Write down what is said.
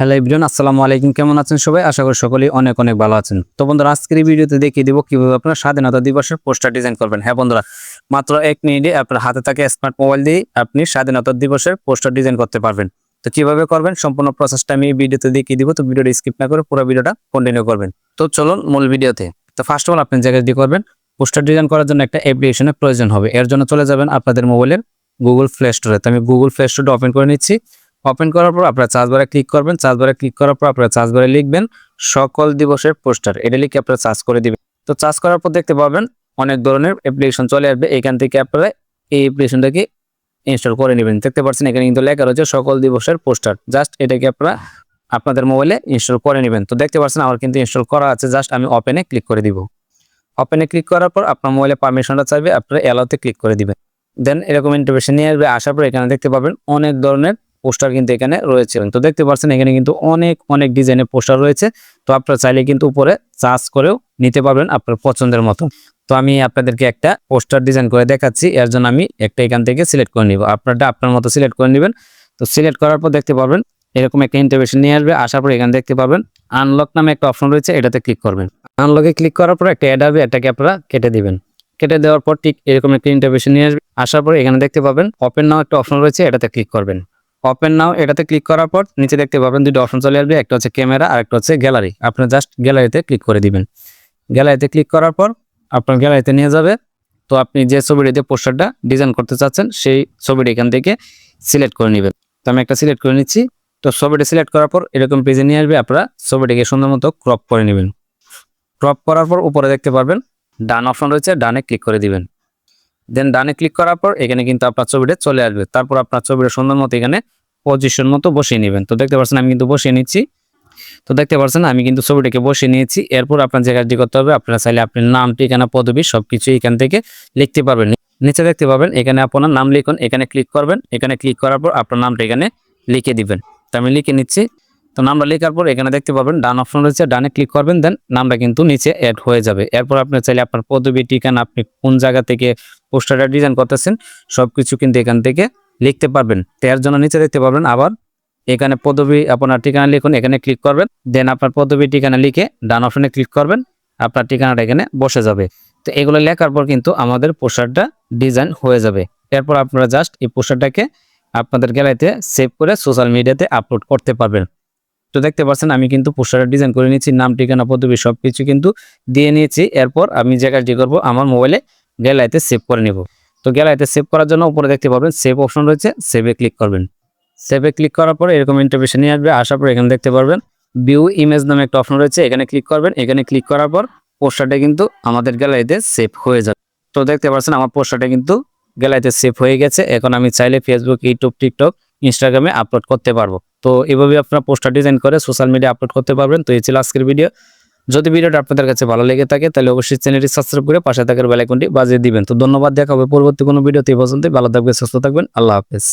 Hello everyone, আসসালামু আলাইকুম। কেমন আছেন সবাই? আশা করি সকলেই অনেক অনেক ভালো আছেন। তো বন্ধুরা, আজকের এই ভিডিওতে দেখিয়ে দিব কিভাবে আপনারা স্বাধীনতা দিবসের পোস্টার ডিজাইন করবেন। হ্যাঁ বন্ধুরা, মাত্র 1 মিনিটে আপনার হাতে থাকা স্মার্ট মোবাইল দিয়ে আপনি স্বাধীনতা দিবসের পোস্টার ডিজাইন করতে পারবেন। তো কিভাবে করবেন সম্পূর্ণ প্রসেসটা আমি এই ভিডিওতে দেখিয়ে দিব। তো ভিডিওটা স্কিপ না করে পুরো ভিডিওটা কন্টিনিউ করবেন। তো চলুন মূল ভিডিওতে। তো ফার্স্ট অফ অল আপনি জায়গায় দিয়ে করবেন, পোস্টার ডিজাইন করার জন্য একটা অ্যাপ্লিকেশনের প্রয়োজন হবে। এর জন্য চলে যাবেন আপনাদের মোবাইলের গুগল প্লে স্টোরে। তো আমি গুগল প্লে স্টোরটা ওপেন করে নিচ্ছি। ওপেন করার পর আপনারা সার্চ বারে ক্লিক করবেন। সার্চ বারে ক্লিক করার পর আপনারা সার্চ বারে লিখবেন সকল দিবসের পোস্টার। এটা লিখে আপনারা সার্চ করে দিবেন। তো সার্চ করার পর দেখতে পাবেন অনেক ধরনের অ্যাপ্লিকেশন চলে আসবে। এখান থেকে আপনারা এই অ্যাপ্লিকেশনটাকে ইনস্টল করে নেবেন। দেখতে পাচ্ছেন এখানে কিন্তু লেখা রয়েছে সকল দিবসের পোস্টার। জাস্ট এটাকে আপনারা আপনাদের মোবাইলে ইনস্টল করে নেবেন। তো দেখতে পাচ্ছেন আমার কিন্তু ইনস্টল করা আছে। জাস্ট আমি ওপেনে ক্লিক করে দিব। ওপেনে ক্লিক করার পর আপনার মোবাইলে পারমিশনটা চাইবে, আপনারা অ্যালাউতে ক্লিক করে দিবেন। দেন এরকম ইন্টারফেস নিয়ে আসবে। আসার পর এখানে দেখতে পাবেন অনেক ধরনের পোস্টার কিন্তু এখানে রয়েছে। তো দেখতে পাচ্ছেন এখানে কিন্তু অনেক ডিজাইনের পোস্টার রয়েছে। তো আপনারা চাইলে কিন্তু উপরে সার্চ করেও নিতে পারবেন আপনার পছন্দের মতো। তো আমি আপনাদেরকে একটা পোস্টার ডিজাইন করে দেখাচ্ছি। এর জন্য আমি একটা এখান থেকে সিলেক্ট করে নিব। আপনারটা আপনার মতো সিলেক্ট করে নেবেন। তো সিলেক্ট করার পর দেখতে পাবেন এরকম একটা ইন্টারফেস নিয়ে আসবে। আসার পর এখানে দেখতে পাবেন আনলক নামে একটা অপশন রয়েছে, এটাতে ক্লিক করবেন। আনলকে ক্লিক করার পর একটা অ্যাড আসবে, এটাকে আপনারা কেটে দিবেন। কেটে দেওয়ার পর ঠিক এরকম একটা ইন্টারফেস নিয়ে আসবে। আসার পর এখানে দেখতে পাবেন ওপেন নাও একটা অপশন রয়েছে, এটাতে ক্লিক করবেন। ওপেন নাও এটাতে ক্লিক করার পর নিচে দেখতে পাবেন দুটো অপশন চলে আসবে, একটা হচ্ছে ক্যামেরা আর একটা হচ্ছে গ্যালারি। আপনি জাস্ট গ্যালারিতে ক্লিক করে দিবেন। গ্যালারিতে ক্লিক করার পর আপনার গ্যালারিতে নিয়ে যাবে। তো আপনি যে ছবিটিতে পোস্টারটা ডিজাইন করতে চাচ্ছেন সেই ছবিটি এখান থেকে সিলেক্ট করে নেবেন। তো আমি একটা সিলেক্ট করে নিচ্ছি। তো ছবিটি সিলেক্ট করার পর এরকম পেজে নিয়ে আসবে। আপনারা ছবিটিকে সুন্দর মতো ক্রপ করে নেবেন। ক্রপ করার পর উপরে দেখতে পারবেন ডান অপশন রয়েছে, ডানে ক্লিক করে দিবেন। দেন ডানে ক্লিক করার পর এখানে কিন্তু আপনার ছবিটা চলে আসবে। তারপর আপনার ছবিটা সুন্দর মতো এখানে পজিশন মতো বসিয়ে নেবেন। তো দেখতে পাচ্ছেন আমি কিন্তু বসিয়ে নিচ্ছি। তো দেখতে পাচ্ছেন আমি কিন্তু ছবিটাকে বসিয়ে নিয়েছি। এরপর আপনার যে কাজটি করতে হবে, আপনারা চাইলে আপনার নাম, ঠিকানা, পদবি সবকিছু এখান থেকে লিখতে পারবেন। নিচে দেখতে পাবেন এখানে আপনার নাম লিখুন, এখানে ক্লিক করবেন। এখানে ক্লিক করার পর আপনার নামটা এখানে লিখে দিবেন। তো আমি লিখে নিচ্ছি। তো নামটা লেখার পর এখানে দেখতে পাবেন ডান অপশন রয়েছে, ডানে ক্লিক করবেন। দেন নামটা কিন্তু নিচে অ্যাড হয়ে যাবে। এরপর আপনি চাইলে আপনার পদবি, ঠিকানা, আপনি কোন জায়গা থেকে পোস্টারটা ডিজাইন করতেছেন সবকিছু কিন্তু এখান থেকে লিখতে পারবেন। তো এর জন্য নিচে দেখতে পারবেন আবার এখানে পদবি, আপনার ঠিকানা লিখুন, এখানে ক্লিক করবেন। দেন আপনার পদবি, ঠিকানা লিখে ডান অপশনে ক্লিক করবেন। আপনার ঠিকানাটা এখানে বসে যাবে। তো এগুলো লেখার পর কিন্তু আমাদের পোস্টারটা ডিজাইন হয়ে যাবে। এরপর আপনারা জাস্ট এই পোস্টারটাকে আপনাদের গ্যালারিতে সেভ করে সোশ্যাল মিডিয়াতে আপলোড করতে পারবেন। তো দেখতে পাচ্ছেন আমি কিন্তু পোস্টারটা ডিজাইন করে নিয়েছি, নাম, ঠিকানা, পদবি সবকিছু কিন্তু দিয়ে নিয়েছি। এরপর আমি যে কাজটি করবো, আমার মোবাইলে গ্যালারিতে সেভ করে নেব। তো গ্যালারিতে সেভ করার জন্য উপরে দেখতে পাবেন সেভ অপশন রয়েছে, সেভে ক্লিক করবেন। সেভে ক্লিক করার পরে এরকম ইন্টারফেস নিয়ে আসবে। আসার পর এখানে দেখতে পারবেন ভিউ ইমেজ নামে একটা অপশন রয়েছে, এখানে ক্লিক করবেন। এখানে ক্লিক করার পর পোস্টারটা কিন্তু আমাদের গ্যালারিতে সেভ হয়ে যাবে। তো দেখতে পাচ্ছেন আমার পোস্টারটা কিন্তু গ্যালারিতে সেভ হয়ে গেছে। এখন আমি চাইলে ফেসবুক, ইউটিউব, টিকটক, ইনস্টাগ্রামে আপলোড করতে পারবো। তো এভাবে আপনারা পোস্টার ডিজাইন করে সোশ্যাল মিডিয়া আপলোড করতে পারবেন। তো এই ছিল আজকের ভিডিও। যদি ভিডিওটা আপনাদের কাছে ভালো লেগে থাকে তাহলে অবশ্যই চ্যানেলটি সাবস্ক্রাইব করে পাশে থাকার বেল আইকনটি বাজিয়ে দিবেন। তো ধন্যবাদ, দেখা হবে পরবর্তী কোনো ভিডিওতে। এই পর্যন্ত ভালো থাকবেন, সুস্থ থাকবেন, আল্লাহ হাফেজ।